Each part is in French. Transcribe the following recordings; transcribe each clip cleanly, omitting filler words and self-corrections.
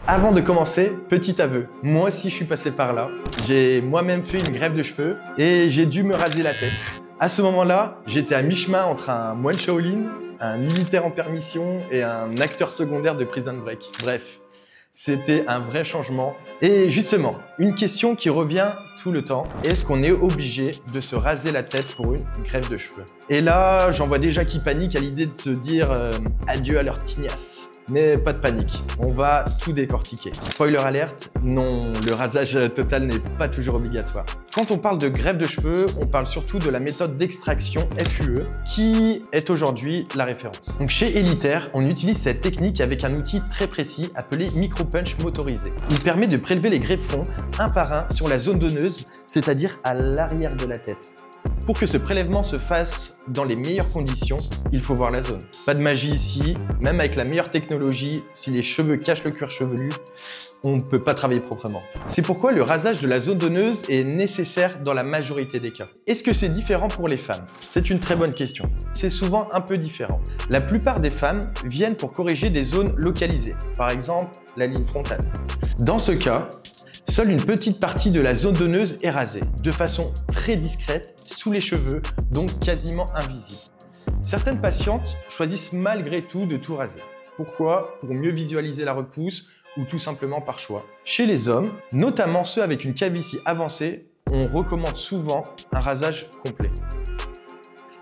Avant de commencer, petit aveu, moi aussi je suis passé par là. J'ai moi-même fait une greffe de cheveux et j'ai dû me raser la tête. À ce moment-là, j'étais à mi-chemin entre un moine Shaolin, un militaire en permission et un acteur secondaire de Prison Break. Bref, c'était un vrai changement. Et justement, une question qui revient tout le temps, est-ce qu'on est obligé de se raser la tête pour une greffe de cheveux? Et là, j'en vois déjà qui paniquent à l'idée de se dire adieu à leur tignasse. Mais pas de panique, on va tout décortiquer. Spoiler alerte, non, le rasage total n'est pas toujours obligatoire. Quand on parle de greffe de cheveux, on parle surtout de la méthode d'extraction FUE qui est aujourd'hui la référence. Donc chez Elitaire, on utilise cette technique avec un outil très précis appelé micro-punch motorisé. Il permet de prélever les greffons un par un sur la zone donneuse, c'est-à-dire à l'arrière de la tête. Pour que ce prélèvement se fasse dans les meilleures conditions, il faut voir la zone. Pas de magie ici, même avec la meilleure technologie, si les cheveux cachent le cuir chevelu, on ne peut pas travailler proprement. C'est pourquoi le rasage de la zone donneuse est nécessaire dans la majorité des cas. Est-ce que c'est différent pour les femmes? C'est une très bonne question. C'est souvent un peu différent. La plupart des femmes viennent pour corriger des zones localisées, par exemple la ligne frontale. Dans ce cas, seule une petite partie de la zone donneuse est rasée, de façon très discrète, sous les cheveux, donc quasiment invisible. Certaines patientes choisissent malgré tout de tout raser. Pourquoi? Pour mieux visualiser la repousse ou tout simplement par choix. Chez les hommes, notamment ceux avec une calvitie avancée, on recommande souvent un rasage complet.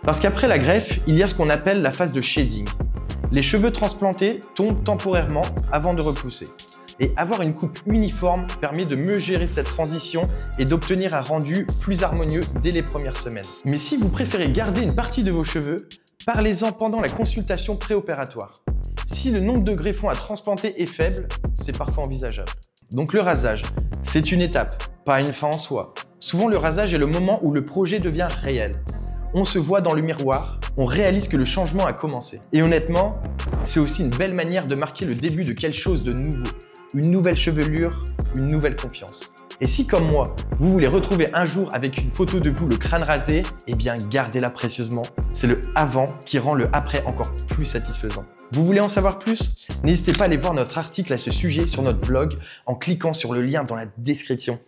Parce qu'après la greffe, il y a ce qu'on appelle la phase de shading. Les cheveux transplantés tombent temporairement avant de repousser. Et avoir une coupe uniforme permet de mieux gérer cette transition et d'obtenir un rendu plus harmonieux dès les premières semaines. Mais si vous préférez garder une partie de vos cheveux, parlez-en pendant la consultation préopératoire. Si le nombre de greffons à transplanter est faible, c'est parfois envisageable. Donc le rasage, c'est une étape, pas une fin en soi. Souvent le rasage est le moment où le projet devient réel. On se voit dans le miroir, on réalise que le changement a commencé. Et honnêtement, c'est aussi une belle manière de marquer le début de quelque chose de nouveau. Une nouvelle chevelure, une nouvelle confiance. Et si, comme moi, vous voulez retrouver un jour avec une photo de vous le crâne rasé, eh bien gardez-la précieusement. C'est le avant qui rend le après encore plus satisfaisant. Vous voulez en savoir plus? N'hésitez pas à aller voir notre article à ce sujet sur notre blog en cliquant sur le lien dans la description.